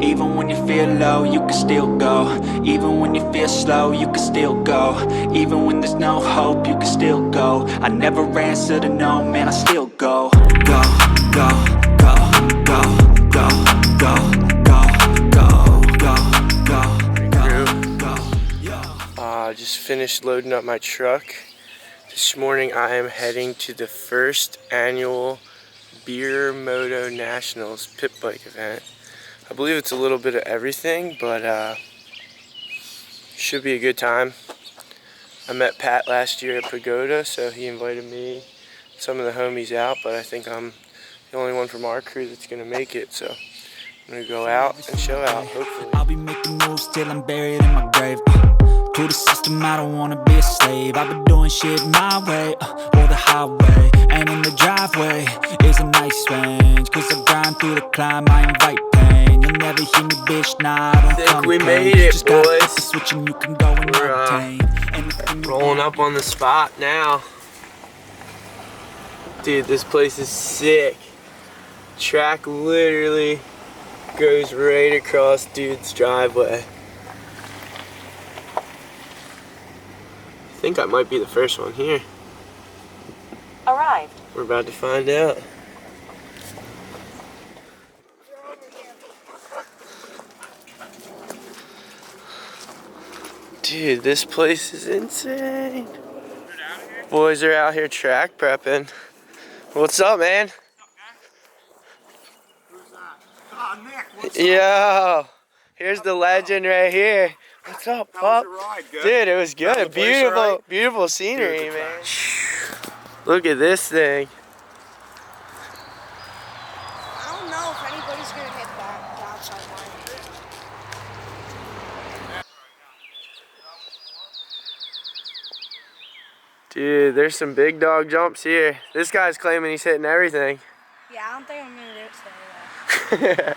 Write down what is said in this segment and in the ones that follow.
Even when you feel low, you can still go. Even when you feel slow, you can still go. Even when there's no hope, you can still go. I never answer to no, man, I still go. Go, go, go, go, go, go, just finished loading up my truck. This morning I am heading to the first annual Moto Nationals Pitbike event. I believe it's a little bit of everything, but should be a good time. I met Pat last year at Pagoda, so he invited me, some of the homies out, but I think I'm the only one from our crew that's gonna make it, so I'm gonna go out and show out, hopefully. I'll be making moves till I'm buried in my grave. To the system, I don't wanna be a slave. I've been doing shit my way, or the highway. And in the driveway is a nice range. Cause I grind through the climb, I invite pain. You'll never hear me, bitch, nah, I don't think we made it, just boys. gotta hit the switch and you can go and obtain. Rolling up on the spot now. Dude, this place is sick. Track literally goes right across dude's driveway. I think I might be the first one here. Arrived. We're about to find out. Dude, this place is insane. Boys are out here track prepping. What's up, man? Who's that? Ah, Nick, what's Yo, here's the legend right here. What's up, How pup? was your ride? Good? Dude, it was good. The place all Beautiful, right? beautiful scenery, Beautiful man. Look at this thing. I don't know if anybody's gonna hit that outside line. Dude, there's some big dog jumps here. This guy's claiming he's hitting everything. Yeah, I don't think I'm gonna do it today.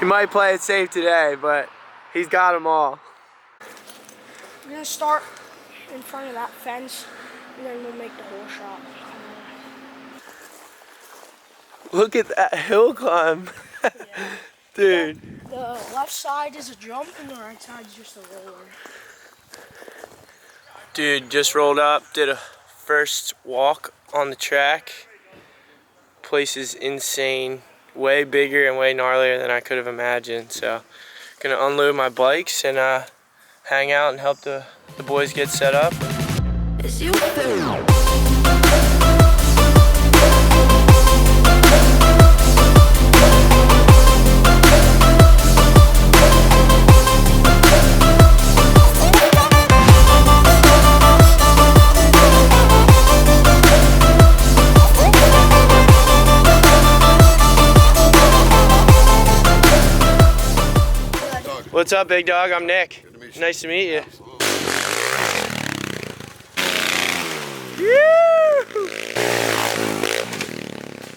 He might play it safe today, but he's got them all. I'm gonna start in front of that fence, and then we'll make the whole shot. Look at that hill climb. Yeah. Dude. The left side is a jump, and the right side is just a roller. Dude, just rolled up, did a first walk on the track. Place is insane. Way bigger and way gnarlier than I could have imagined. So, gonna unload my bikes and hang out and help the boys get set up. What's up, big dog? I'm Nick. Good to meet you. Nice to meet you.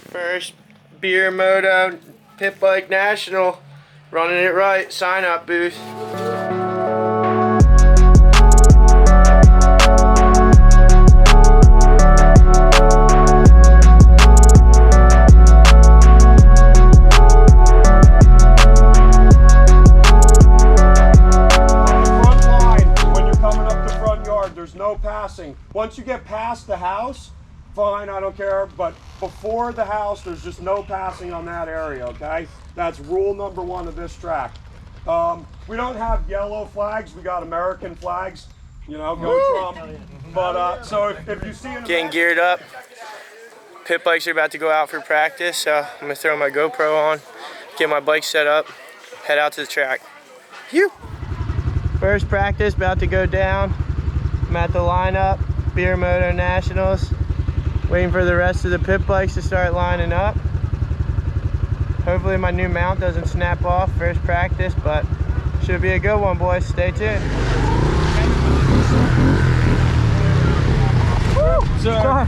First Moto Pitbike National. Running it right. Sign up booth. There's no passing. Once you get past the house, fine, I don't care, but before the house, there's just no passing on that area, okay? That's rule number one of this track. We don't have yellow flags, we got American flags, you know, go Trump. But, so if you see an Getting geared up. Pit bikes are about to go out for practice, so I'm gonna throw my GoPro on, get my bike set up, head out to the track. Phew. First practice about to go down. I'm at the lineup, Moto Nationals. Waiting for the rest of the pit bikes to start lining up. Hopefully my new mount doesn't snap off first practice, but should be a good one, boys. Stay tuned. Woo! Sorry.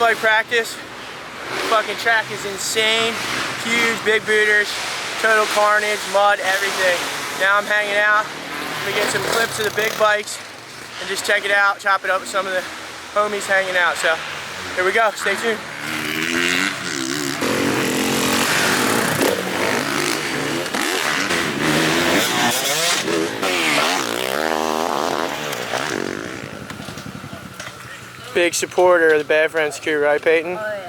bike practice. Fucking track is insane. Huge, big booters, total carnage, mud, everything. Now I'm hanging out. We get some clips of the big bikes and just check it out, chop it up with some of the homies hanging out. So here we go, stay tuned. Big supporter of the Bad Friends crew, right, Peyton? Oh yeah.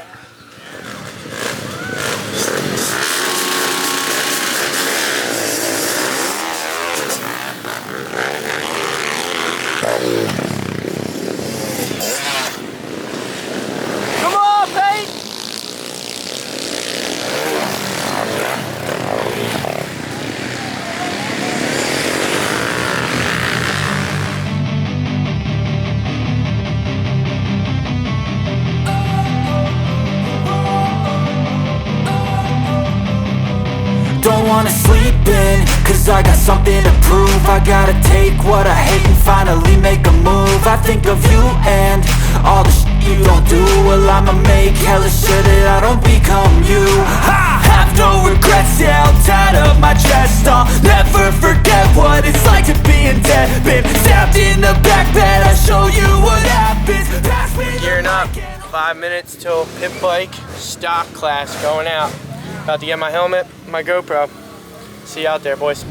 Come on, Peyton! Don't wanna sleep in, cause I got something to prove. I gotta take what I hate and finally make a move. I think of you and all the shit you don't do. Well, I'ma make hella sure that I don't become you. I have no regrets, yeah, I'll tie up my chest. I'll never forget what it's like to be in debt. Been stabbed in the back bed, I'll show you what happens. Gearing up, 5 minutes till pit bike stock class going out. About to get my helmet, my GoPro. See you out there, boys.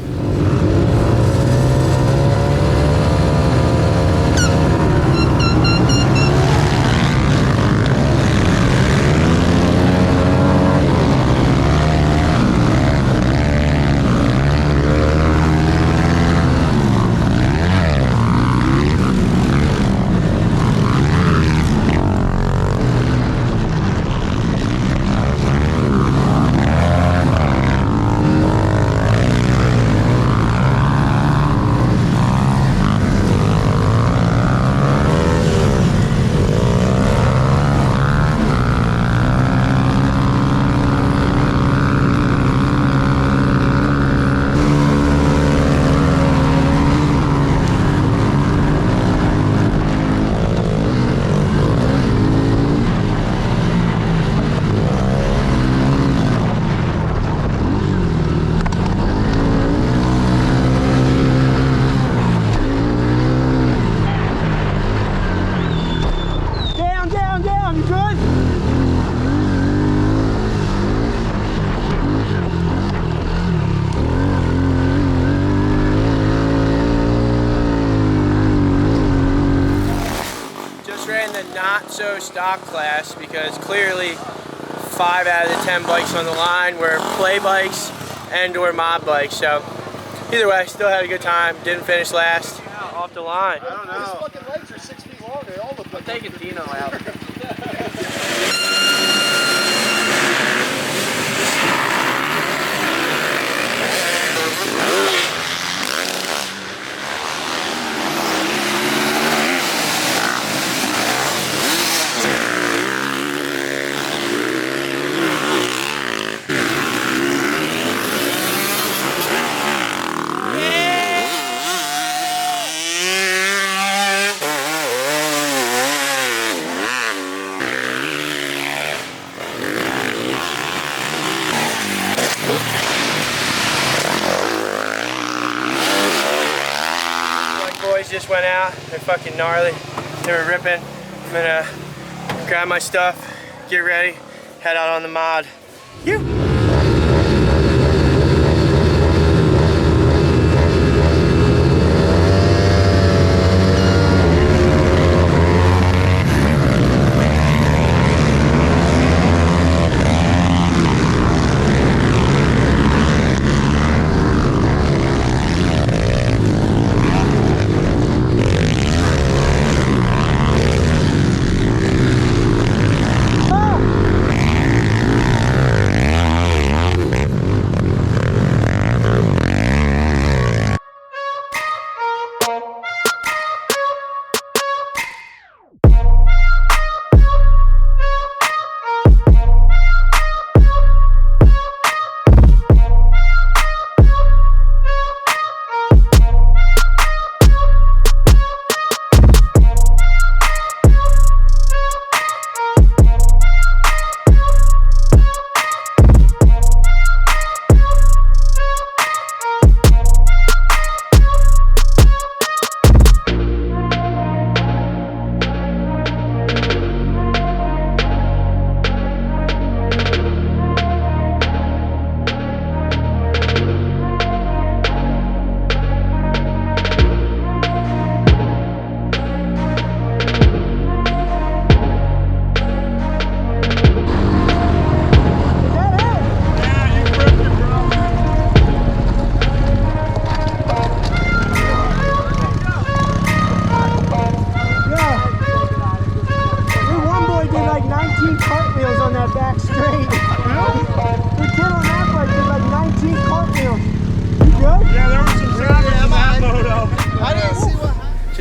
Not so stock class because clearly 5 out of the 10 bikes on the line were play bikes and or mod bikes. So either way, still had a good time. Didn't finish last. Off the line. I don't know. His fucking legs are 6 feet long. They all look like I'm taking Dino out. Just went out, they're fucking gnarly, they were ripping. I'm gonna grab my stuff, get ready, head out on the mod.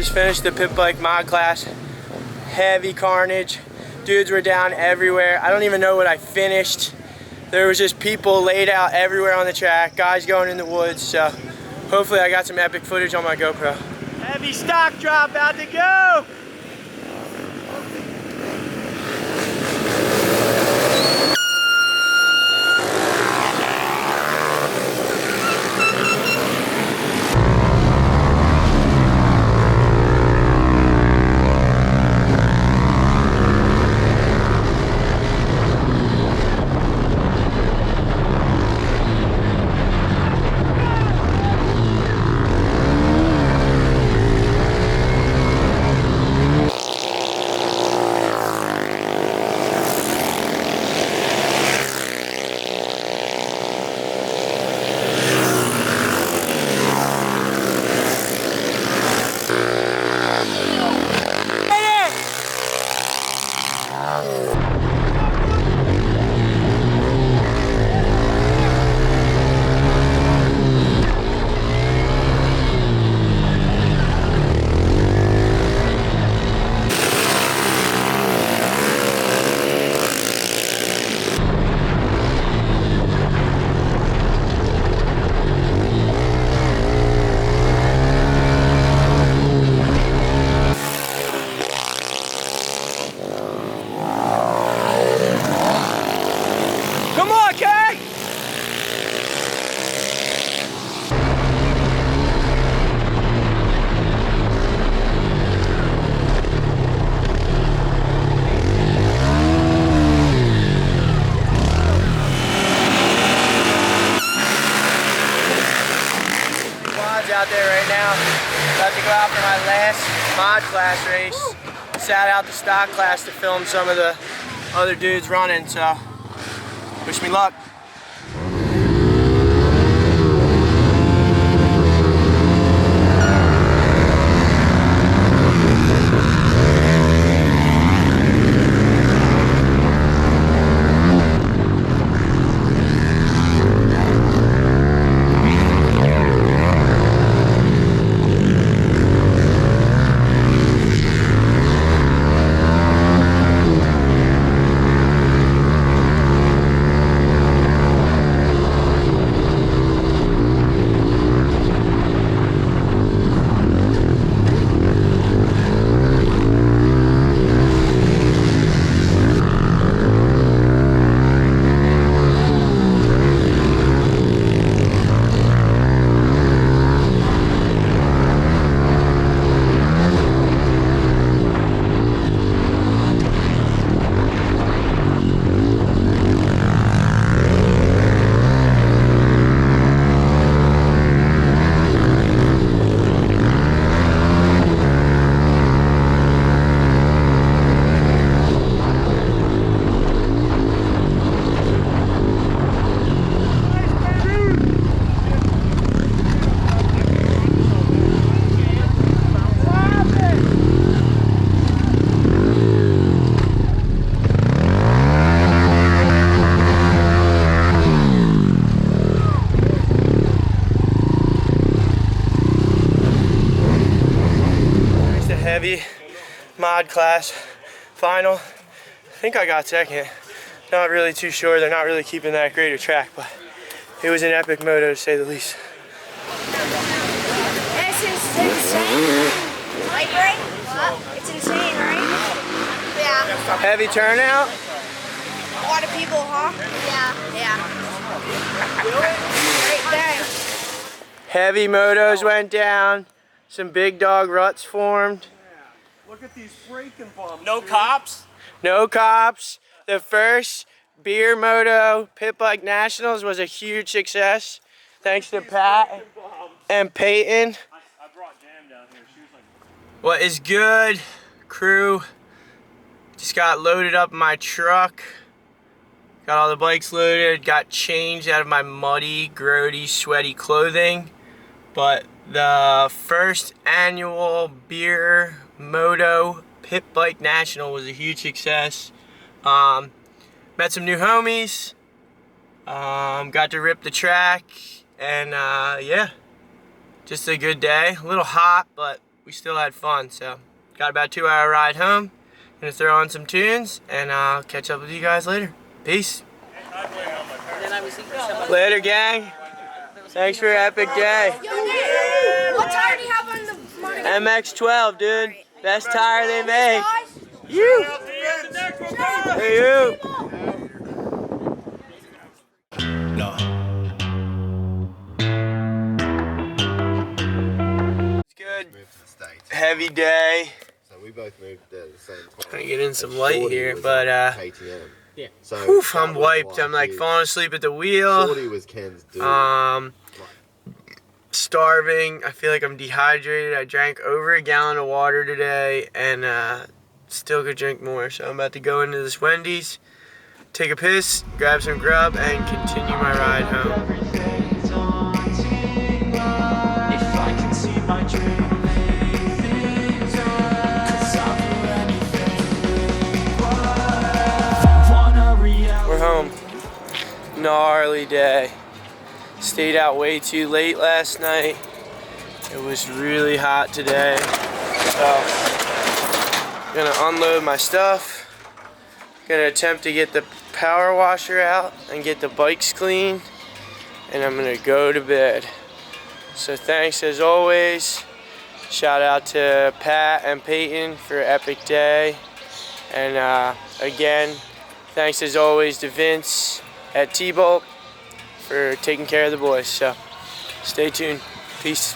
Just finished the pit bike mod class. Heavy carnage. Dudes were down everywhere. I don't even know what I finished. There was just people laid out everywhere on the track, guys going in the woods, so hopefully I got some epic footage on my GoPro. Heavy stock drop about to go! Out there right now. About to go out for my last mod class race. Sat out the stock class to film some of the other dudes running, so wish me luck. Heavy mod class final. I think I got second. Not really too sure. They're not really keeping that great a track, but it was an epic moto to say the least. This is insane. Right, Ray? It's insane, right? Yeah. Heavy turnout. A lot of people, huh? Yeah. Great day. Heavy motos went down. Some big dog ruts formed. Look at these braking bumps. No cops? No cops. The first beer moto pit bike nationals was a huge success. Thanks to Pat and Peyton. I brought Jam down here. She was like... What is good, crew? Just got loaded up in my truck. Got all the bikes loaded. Got changed out of my muddy, grody, sweaty clothing. But the first annual beer moto pit bike national was a huge success. Met some new homies. Got to rip the track, and yeah, just a good day. A little hot, but we still had fun. So got about a 2-hour ride home. Gonna throw on some tunes, and I'll catch up with you guys later. Peace. Later, gang. Thanks for your epic day. What tire do you have on the motor? MX-12, dude. Best tire they made. You. Hey, you. No. It's good. Heavy day. So we both moved at the same time. Trying to get in some light here, but KTM. Yeah. So oof, I'm wiped. I'm like falling asleep at the wheel. 40 was Ken's dude. Starving. I feel like I'm dehydrated. I drank over a gallon of water today, and still could drink more. So I'm about to go into this Wendy's, take a piss, grab some grub, and continue my ride home. We're home. Gnarly day. Stayed out way too late last night. It was really hot today. So, gonna unload my stuff. Gonna attempt to get the power washer out and get the bikes clean. And I'm gonna go to bed. So thanks as always. Shout out to Pat and Peyton for an epic day. And again, thanks as always to Vince at T-Bolt for taking care of the boys. So stay tuned. Peace.